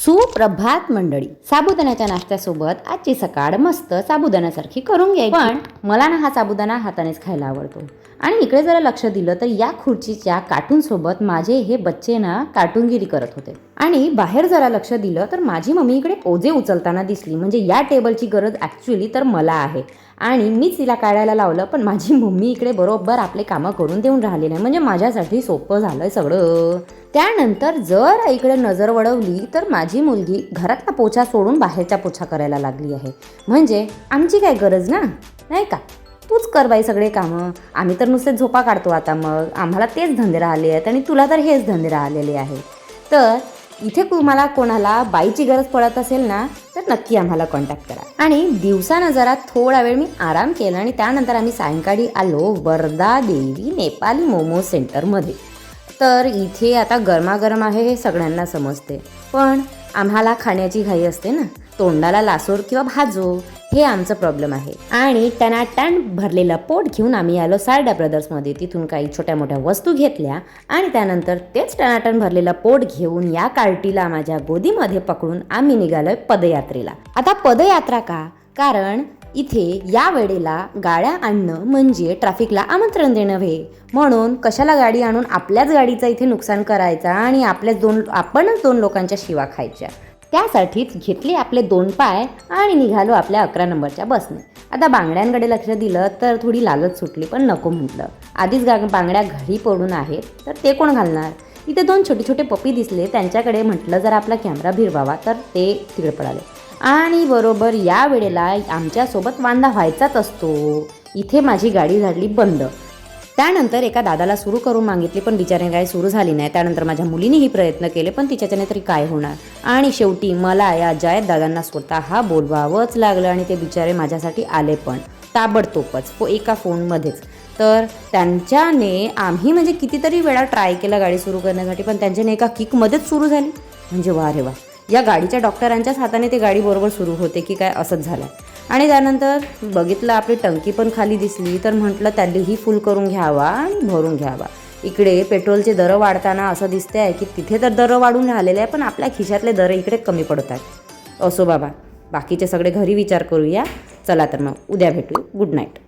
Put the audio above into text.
सुप्रभात मंडळी. साबुदाण्याच्या नाश्त्यासोबत आजची सकाळ मस्त साबुदाण्यासारखी करून घ्यायची. पण मला ना हा साबुदाणा हातानेच खायला आवडतो. आणि इकडे जरा लक्ष दिलं तर या खुर्चीच्या कार्टूनसोबत माझे हे बच्चे ना कार्टूनगिरी करत होते. आणि बाहेर जरा लक्ष दिलं तर माझी मम्मी इकडे ओझे उचलताना दिसली. म्हणजे या टेबलची गरज ॲक्च्युली तर मला आहे आणि मीच तिला काढायला लावलं. पण माझी मम्मी इकडे बरोबर आपले कामं करून देऊन राहिली नाही. म्हणजे माझ्यासाठी सोपं झालंय सगळं. त्यानंतर जर इकडे नजर वळवली तर माझी मुलगी घरातला पोछा सोडून बाहेरचा पोछा करायला लागली आहे. म्हणजे आमची काय गरज ना, नाही का? तूच कर बाई सगळे कामं. आम्ही तर नुसते झोपा काढतो आता. मग आम्हाला तेच धंदे राहिले आहेत आणि तुला तर हेच धंदे राहिलेले आहे. तर इथे तुम्हाला कोणाला बाईची गरज पडत असेल ना तर नक्की आम्हाला कॉन्टॅक्ट करा. आणि दिवसानं जरा थोडा वेळ मी आराम केला आणि त्यानंतर आम्ही सायंकाळी आलो वर्धा देवी नेपाली मोमो सेंटरमध्ये. तर इथे आता गरमागरम आहे हे सगळ्यांना समजते, पण आम्हाला खाण्याची घाई असते ना. तोंडाला लासूर किंवा भाजो हे आमचं प्रॉब्लेम आहे. आणि टनाटण भरलेलं पोट घेऊन आम्ही आलो सारडा ब्रदर्समध्ये. तिथून काही छोट्या मोठ्या वस्तू घेतल्या आणि त्यानंतर तेच टनाटण भरलेलं पोट घेऊन या कार्टीला माझ्या गोदीमध्ये पकडून आम्ही निघालोय पदयात्रेला. आता पदयात्रा का? कारण इथे या वेळेला गाड्या आणणं म्हणजे ट्रॅफिकला आमंत्रण देणं व्हे. म्हणून कशाला गाडी आणून आपल्याच गाडीचं इथे नुकसान करायचं आणि आपणच दोन लोकांच्या शिवा खायच्या. त्यासाठीच घेतले आपले 2 पाय आणि निघालो आपल्या 11 नंबरच्या बसने. आता बांगड्यांकडे लक्ष दिलं तर थोडी लालच सुटली, पण नको म्हटलं. आधीच बांगड्या घरी पडून आहेत तर ते कोण घालणार. इथे 2 छोटे छोटे पप्पी दिसले, त्यांच्याकडे म्हटलं जर आपला कॅमेरा भिरवावा तर ते तिकडे पडाले. आणि बरोबर या वेळेला आमच्यासोबत वांदा व्हायचाच असतो. इथे माझी गाडी झाली बंद. त्यानंतर एका दादाला सुरू करून मागितली, पण बिचारे काय सुरू झाली नाही. त्यानंतर माझ्या मुलीनेही प्रयत्न केले, पण तिच्याच्याने तरी काय होणार. आणि शेवटी मला या जयत दादांना स्वतः बोलवावंच लागलं आणि ते बिचारे माझ्यासाठी आले पण ताबडतोबच एका फोनमध्येच. तर त्यांच्याने आम्ही म्हणजे कितीतरी वेळा ट्राय केला गाडी सुरू करण्यासाठी, पण त्यांच्याने एका किकमध्येच सुरू झाली. म्हणजे वा रे वा, या गाडीच्या डॉक्टरांच्याच हाताने ते गाडी बरोबर सुरू होते की काय असंच झालं. आणि त्यानंतर बघितलं आपली टंकी पण खाली दिसली, तर म्हटलं त्यांनीही फुल करून घ्यावा आणि भरून घ्यावा. इकडे पेट्रोलचे दरं वाढताना असं दिसते आहे की तिथे तर दरं वाढून राहिलेले आहे, पण आपल्या खिशातले दरं इकडे कमी पडत आहेत. असो बाबा, बाकीचे सगळे घरी विचार करूया. चला तर मग उद्या भेटू. Good night.